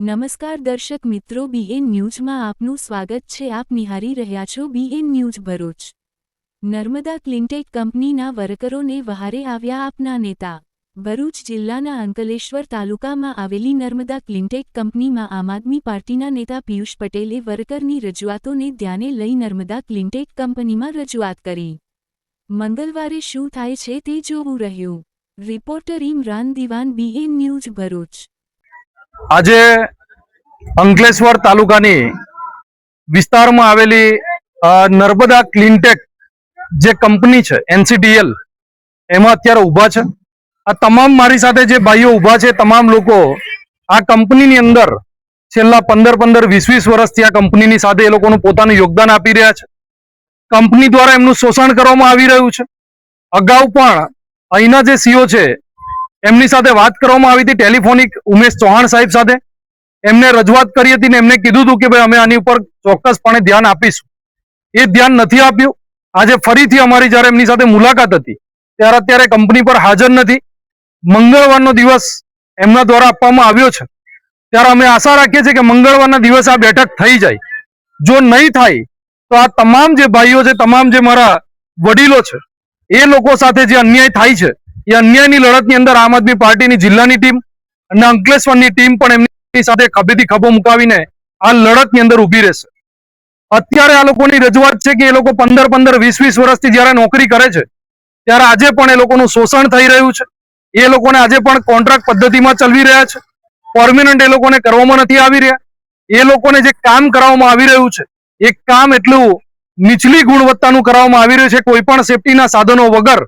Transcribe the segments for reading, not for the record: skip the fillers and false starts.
નમસ્કાર દર્શક મિત્રો, બીએન ન્યૂઝમાં આપનું સ્વાગત છે. આપ નિહાળી રહ્યા છો બીએન ન્યૂઝ ભરૂચ. નર્મદા ક્લિનટેક કંપનીના વર્કરોને વહારે આવ્યા આપના નેતા. ભરૂચ જિલ્લાના અંકલેશ્વર તાલુકામાં આવેલી નર્મદા ક્લિનટેક કંપનીમાં આમ આદમી પાર્ટીના નેતા પિયુષ પટેલે વર્કરની રજૂઆતોને ધ્યાને લઈ નર્મદા ક્લિનટેક કંપનીમાં રજૂઆત કરી. મંગળવારે શું થાય છે તે જોવું રહ્યું. રિપોર્ટર ઇમરાન દિવાન, બીએન ન્યૂઝ ભરૂચ. આજે અંકલેશ્વર તાલુકાની વિસ્તારમાં આવેલી નર્મદા ક્લિનટેક જે કંપની છે NCTL, એમાં અત્યારે ઊભા છે. આ તમામ મારી સાથે જે ભાઈઓ ઊભા છે, તમામ લોકો આ કંપનીની અંદર છેલ્લા 15-20 વર્ષથી આ કંપનીની સાથે એ લોકોનું પોતાનું યોગદાન આપી રહ્યા છે. કંપની દ્વારા એમનું શોષણ કરવામાં આવી રહ્યું છે. અગાઉ પણ અહીંના જે CEO છે એમની સાથે વાત કરવામાં આવી હતી, ટેલિફોનિક ઉમેશ ચૌહાણ સાહેબ સાથે. એમને રજૂઆત કરી હતી ને એમને કીધું હતું કે ભાઈ અમે આની ઉપર ચોક્કસપણે ધ્યાન આપીશું. એ ધ્યાન નથી આપ્યું. આજે ફરીથી અમારી જ્યારે એમની સાથે મુલાકાત હતી ત્યારે અત્યારે કંપની પર હાજર નથી. મંગળવારનો દિવસ એમના દ્વારા આપવામાં આવ્યો છે. ત્યારે અમે આશા રાખીએ છીએ કે મંગળવારના દિવસે આ બેઠક થઈ જાય. જો નહીં થાય તો આ તમામ જે ભાઈઓ છે, તમામ જે મારા વડીલો છે, એ લોકો સાથે જે અન્યાય થાય છે, એ અન્યાયની લડતની અંદર આમ આદમી પાર્ટીની જિલ્લાની ટીમ અને અંકલેશ્વરની ટીમ પણ એમની સાથે ખભેથી ખભો મુકાવીને આ લડતની અંદર ઊભી રહેશે. અત્યારે આ લોકોની રજૂઆત છે કે એ લોકો 15-20 વર્ષથી જ્યારે નોકરી કરે છે ત્યારે આજે પણ એ લોકોનું શોષણ થઈ રહ્યું છે. એ લોકોને આજે પણ કોન્ટ્રાક્ટ પદ્ધતિમાં ચલાવી રહ્યા છે. પરમેનન્ટ એ લોકોને કરવામાં નથી આવી રહ્યા. એ લોકોને જે કામ કરાવવામાં આવી રહ્યું છે એ કામ એટલું નીચલી ગુણવત્તાનું કરાવવામાં આવી રહ્યું છે. કોઈ પણ સેફટીના સાધનો વગર,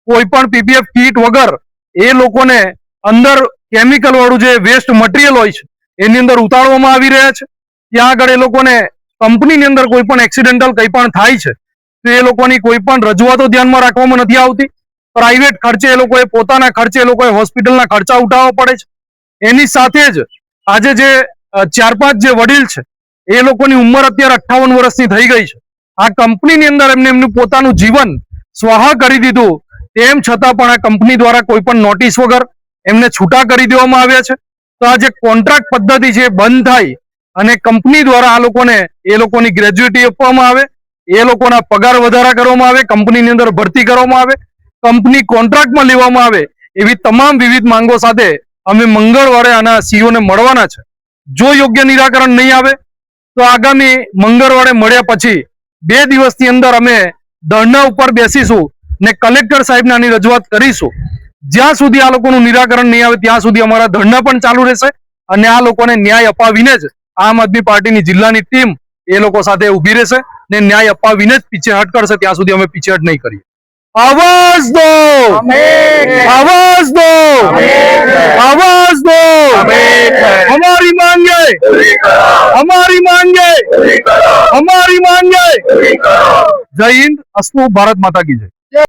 કોઈ પણ PPF કીટ વગર એ લોકોને અંદર કેમિકલ વાળું જે વેસ્ટ મટીરિયલ હોય છે એની અંદર ઉતારવામાં આવી રહ્યા છે. ત્યાં આગળ એ લોકોને કંપનીની અંદર કોઈ પણ એક્સિડેન્ટલ કંઈ પણ થાય છે તો એ લોકોની કોઈ પણ રજૂઆતો ધ્યાનમાં રાખવામાં નથી આવતી. પ્રાઇવેટ ખર્ચે એ લોકોએ, પોતાના ખર્ચે એ લોકોએ હોસ્પિટલના ખર્ચા ઉઠાવવા પડે છે. એની સાથે જ આજે જે 4-5 જે વડીલ છે એ લોકોની ઉંમર અત્યારે 58 વર્ષની થઈ ગઈ છે. આ કંપનીની અંદર એમનું પોતાનું જીવન સ્વાહા કરી દીધું. તેમ છતાં પણ આ કંપની દ્વારા કોઈ પણ નોટિસ વગર એમને છૂટા કરી દેવામાં આવ્યા છે. તો આ જે કોન્ટ્રાક્ટ પદ્ધતિ છે એ બંધ થાય અને કંપની દ્વારા આ લોકોને એ લોકોની ગ્રેજ્યુટી આપવામાં આવે, એ લોકોના પગાર વધારા કરવામાં આવે, કંપનીની અંદર ભરતી કરવામાં આવે, કંપની કોન્ટ્રાક્ટમાં લેવામાં આવે, એવી તમામ વિવિધ માંગો સાથે અમે મંગળવારે આના CEO ને મળવાના છે. જો યોગ્ય નિરાકરણ નહીં આવે તો આગામી મંગળવારે મળ્યા પછી 2 દિવસની અંદર અમે ધરણા ઉપર બેસીશું ને કલેક્ટર સાહેબને આની રજૂઆત કરીશું. જ્યાં સુધી આ લોકોનું નિરાકરણ નહીં આવે ત્યાં સુધી અમારા ધરણા પણ ચાલુ રહેશે અને આ લોકોને ન્યાય અપાવીને જ આમ આદમી પાર્ટીની જિલ્લાની ટીમ એ લોકો સાથે ઊભી રહેશે ને ન્યાય અપાવીને જ પીછેહટ કરશે. ત્યાં સુધી અમે પીછેહટ નહીં કરીએ. आवाज दो, आवाज दो, आवाज दो, हमारी मांगे, हमारी मांगे, हमारी मांगे. जय हिंद, अस्तु, भारत माता की जय.